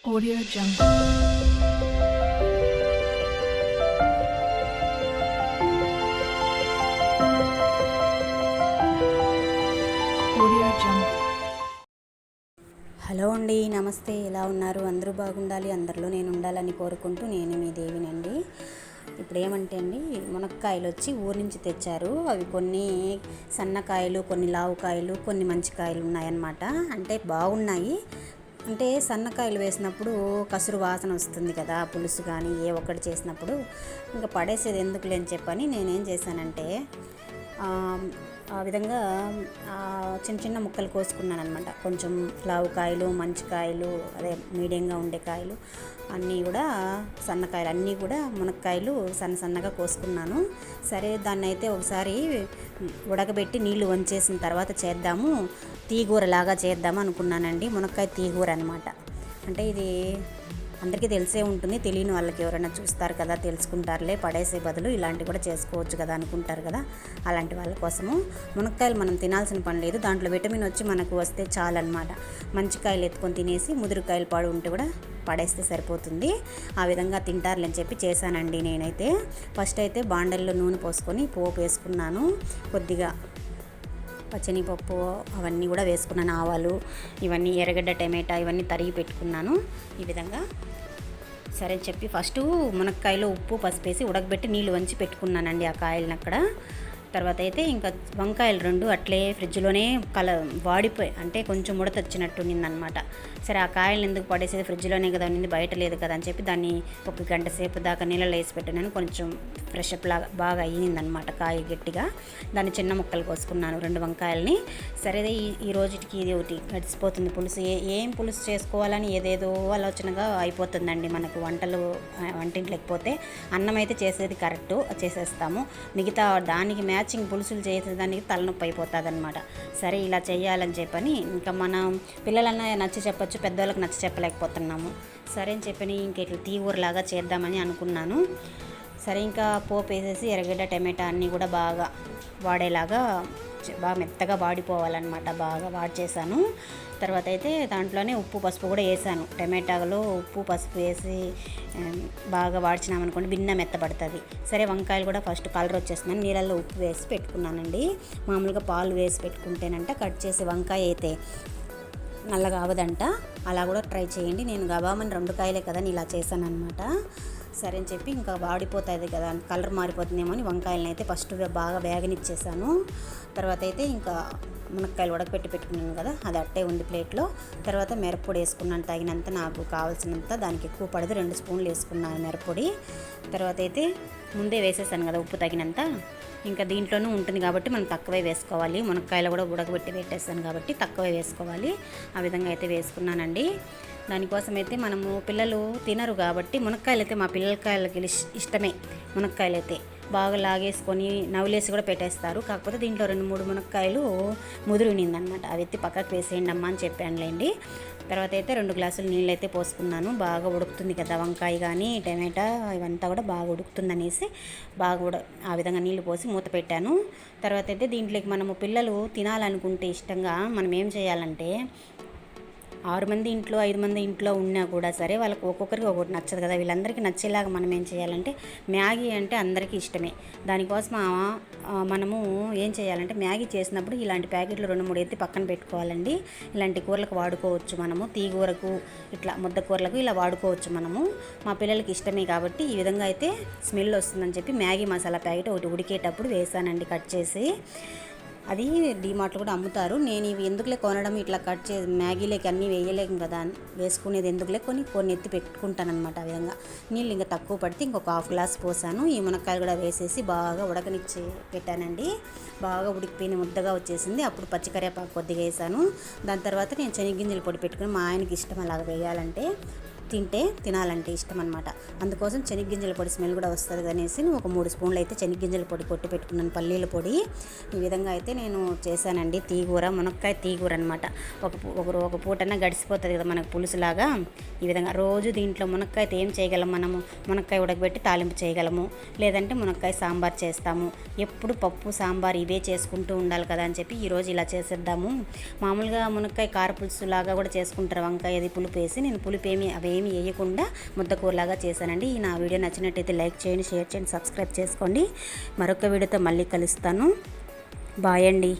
Audio Jungle. Audio Jungle. Hello అండి, నమస్తే. ఎలా ఉన్నారు? అందరూ బాగుండాలి, అందరిలో నేను ఉండాలని కోరుకుంటూ నేను మీ దేవినండి. ఇప్పుడు ఏమంటే అండి, మునక్కాయలు వచ్చి ఊరి నుంచి తెచ్చారు. అవి కొన్ని సన్నకాయలు, కొన్ని లావుకాయలు, కొన్ని మంచి కాయలు ఉన్నాయన్నమాట. అంటే బాగున్నాయి. అంటే సన్నకాయలు వేసినప్పుడు కసురు వాసన వస్తుంది కదా, పులుసు కానీ ఏ ఒక్కటి చేసినప్పుడు ఇంకా పడేసేది ఎందుకులే అని చెప్పని నేనేం చేశానంటే ఆ విధంగా చిన్న చిన్న ముక్కలు కోసుకున్నాను అనమాట. కొంచెం లావు కాయలు, మంచి కాయలు, అదే మీడియంగా ఉండే కాయలు అన్నీ కూడా, సన్నకాయలు అన్నీ కూడా మునక్కాయలు సన్న సన్నగా కోసుకున్నాను. సరే, దాన్ని అయితే ఒకసారి ఉడకబెట్టి నీళ్లు వంచేసిన తర్వాత చేద్దాము, తీగూరలాగా చేద్దాము అనుకున్నానండి. మునక్కాయ తీగూర అనమాట. అంటే ఇది అందరికీ తెలిసే ఉంటుంది, తెలియని వాళ్ళకి ఎవరైనా చూస్తారు కదా, తెలుసుకుంటారులే, పడేసే బదులు ఇలాంటివి కూడా చేసుకోవచ్చు కదా అనుకుంటారు కదా. అలాంటి వాళ్ళ కోసము మునక్కాయలు మనం తినాల్సిన పని లేదు, దాంట్లో విటమిన్ వచ్చి మనకు వస్తే చాలన్నమాట. మంచి కాయలు ఎత్తుకొని తినేసి ముదురుకాయలు పాడు ఉంటే కూడా పడేస్తే సరిపోతుంది. ఆ విధంగా తింటారులని చెప్పి చేశానండి నేనైతే. ఫస్ట్ అయితే బాండల్లో నూనె పోసుకొని పోపు వేసుకున్నాను. కొద్దిగా పచ్చనిపప్పు అవన్నీ కూడా వేసుకున్నాను, ఆవాలు, ఇవన్నీ ఎర్రగడ్డ, టమాటా ఇవన్నీ తరిగి పెట్టుకున్నాను ఈ విధంగా. సరే చెప్పి ఫస్ట్ మునక్కాయలో ఉప్పు పసుపు వేసి ఉడకబెట్టి నీళ్ళు వంచి పెట్టుకున్నానండి ఆ కాయలను అక్కడ. తర్వాత అయితే ఇంకా వంకాయలు రెండు అట్లే ఫ్రిడ్జ్లోనే వాడిపోయి, అంటే కొంచెం ముడత వచ్చినట్టు ఉన్నిందనమాట. సరే, ఆ కాయలను ఎందుకు పడేసేది, ఫ్రిడ్జ్లోనే కదా ఉన్నింది, బయట లేదు కదా అని చెప్పి దాన్ని ఒక గంట సేపు దాకా నీళ్ళలో వేసి పెట్టినాను. కొంచెం ఫ్రెష్ అప్ లాగా బాగా అయ్యిందనమాట కాయ గట్టిగా. దాన్ని చిన్న ముక్కలు కోసుకున్నాను, 2 వంకాయలని. సరే, ఈ రోజుకి ఇది ఒకటి గడిచిపోతుంది పులుసు. ఏం పులుసు చేసుకోవాలని ఏదేదో ఆలోచనగా అయిపోతుందండి మనకు వంటింట్లో. లేకపోతే అన్నం అయితే చేసేది కరెక్టు చేసేస్తాము, మిగతా దానికి మ్యాచింగ్ పులుసులు చేసేదానికి తలనొప్పి అయిపోతుంది అనమాట. సరే, ఇలా చేయాలని చెప్పని ఇంకా మనం పిల్లలన్నా నచ్చి చెప్పచ్చు, పెద్దవాళ్ళకి నచ్చి చెప్పలేకపోతున్నాము. సరే అని చెప్పని ఇంక ఇట్లా తీగూరలాగా చేద్దామని అనుకున్నాను. సరే, ఇంకా పోపు వేసేసి ఎర్రగడ్డ, టమాటా అన్నీ కూడా బాగా వాడేలాగా, బాగా మెత్తగా వాడిపోవాలన్నమాట, బాగా వాడిచేసాను. తర్వాత అయితే దాంట్లోనే ఉప్పు పసుపు కూడా వేసాను. టమాటాలో ఉప్పు పసుపు వేసి బాగా వాడిచినామనుకోండి భిన్న మెత్తపడుతుంది. సరే, వంకాయలు కూడా ఫస్ట్ కలర్ వచ్చేస్తున్నాను, నీళ్ళల్లో ఉప్పు వేసి పెట్టుకున్నానండి. మామూలుగా పాలు వేసి పెట్టుకుంటేనంట కట్ చేసి వంకాయ అయితే నల్లగా అవదంట. అలా కూడా ట్రై చేయండి. నేను గబామని 2 కాయలే కదా ఇలా చేశాను అనమాట. సరే అని చెప్పి ఇంకా వాడిపోతుంది కదా, కలర్ మారిపోతుందేమో అని వంకాయలను అయితే ఫస్ట్ బాగా వేగనిచ్చేసాను. తర్వాత అయితే ఇంకా మునక్కాయలు ఉడకపెట్టి పెట్టుకున్నాను కదా, అది అట్టే ఉంది ప్లేట్లో. తర్వాత మిరప్పొడి వేసుకున్నాను తగినంత, నాకు కావాల్సినంత, దానికి ఎక్కువ పడదు, 2 స్పూన్లు వేసుకున్నాను మిరప్పొడి. తర్వాత అయితే ముందే వేసేసాను కదా ఉప్పు తగినంత, ఇంకా దీంట్లోనూ ఉంటుంది కాబట్టి మనం తక్కువే వేసుకోవాలి. మునక్కాయలు కూడా ఉడకబెట్టి పెట్టేస్తాను కాబట్టి తక్కువే వేసుకోవాలి. ఆ విధంగా అయితే వేసుకున్నానండి. దానికోసం అయితే మనము పిల్లలు తినరు కాబట్టి మునక్కాయలు అయితే మా పిల్లలకాయలకి ఇష్టమే. మునక్కాయలు అయితే బాగా లాగేసుకొని నవ్వులేసి కూడా పెట్టేస్తారు. కాకపోతే దీంట్లో 2-3 మునక్కాయలు ముదురునిందనమాట, అవి ఎత్తి పక్కకు వేసేయండి అమ్మ అని చెప్పానులేండి. తర్వాత అయితే 2 గ్లాసులు నీళ్ళు అయితే పోసుకున్నాను. బాగా ఉడుకుతుంది కదా వంకాయ కానీ టమాటా ఇవంతా కూడా బాగా ఉడుకుతుందనేసి ఆ విధంగా నీళ్లు పోసి మూత పెట్టాను. తర్వాత అయితే దీంట్లోకి మనము పిల్లలు తినాలనుకుంటే ఇష్టంగా మనం ఏం చేయాలంటే, 6 మంది ఇంట్లో 5 మంది ఇంట్లో ఉన్నా కూడా సరే, వాళ్ళకి ఒక్కొక్కరికి ఒక్కొక్కటి నచ్చదు కదా, వీళ్ళందరికీ నచ్చేలాగా మనం ఏం చేయాలంటే, మ్యాగీ అంటే అందరికీ ఇష్టమే. దానికోసం మనము ఏం చేయాలంటే, మ్యాగీ చేసినప్పుడు ఇలాంటి ప్యాకెట్లు 2-3 ఎత్తి పక్కన పెట్టుకోవాలండి. ఇలాంటి కూరలకు వాడుకోవచ్చు మనము, తీగూరకు ఇట్లా ముద్ద కూరలకు ఇలా వాడుకోవచ్చు మనము. మా పిల్లలకి ఇష్టమే కాబట్టి ఈ విధంగా అయితే స్మెల్ వస్తుందని చెప్పి మ్యాగీ మసాలా ప్యాకెట్ ఒకటి ఉడికేటప్పుడు వేసానండి కట్ చేసి. అది డీమార్ట్లో కూడా అమ్ముతారు. నేను ఇవి ఎందుకులే కొనడం, ఇట్లా కట్ చేసి మ్యాగీలోకి అన్నీ వేయలేము కదా, వేసుకునేది ఎందుకులే కొన్ని ఎత్తి పెట్టుకుంటాను అనమాట. ఆ విధంగా నీళ్ళు ఇంకా తక్కువ పడితే ఇంకొక 1/2 గ్లాస్ పోసాను. ఈ మునక్కాయలు కూడా వేసేసి బాగా ఉడకనిచ్చి పెట్టానండి. బాగా ఉడికిపోయిన ముద్దగా వచ్చేసింది. అప్పుడు పచ్చికరివేపాకు కొద్దిగా వేసాను. దాని తర్వాత నేను శనగగింజల పొడి పెట్టుకుని, మా ఆయనకి ఇష్టం అలాగ వేయాలంటే తినాలంటే ఇష్టం అనమాట. అందుకోసం శనగగింజల పొడి స్మెల్ కూడా వస్తుంది అనేసి ఒక 3 స్పూన్లు అయితే శనగగింజల పొడి కొట్టి పెట్టుకున్నాను, పల్లీల పొడి. ఈ విధంగా అయితే నేను చేశానండి. తీగూర, మునక్కాయ తీగూర అనమాట. ఒక పూటన్నా గడిచిపోతుంది కదా మనకు పులుసులాగా. ఈ విధంగా రోజు దీంట్లో మునక్కాయతో ఏం చేయగలం మనము, మునక్కాయ ఉడకబెట్టి తాలింపు చేయగలము, లేదంటే మునక్కాయ సాంబార్ చేస్తాము. ఎప్పుడు పప్పు సాంబార్ ఇవే చేసుకుంటూ ఉండాలి కదా అని చెప్పి ఈరోజు ఇలా చేసేద్దాము. మామూలుగా మునక్కాయ కారపులుసు లాగా కూడా చేసుకుంటారు, వంకాయ అది పులుపు వేసి. నేను పులుపు అవేమి వేయకుండా ముద్దకూరలాగా చేశానండి. నా వీడియో నచ్చినట్టయితే లైక్ చేయండి, షేర్ చేయండి, సబ్స్క్రైబ్ చేసుకోండి. మరొక వీడియోతో మళ్ళీ కలుస్తాను. బాయ్ అండి.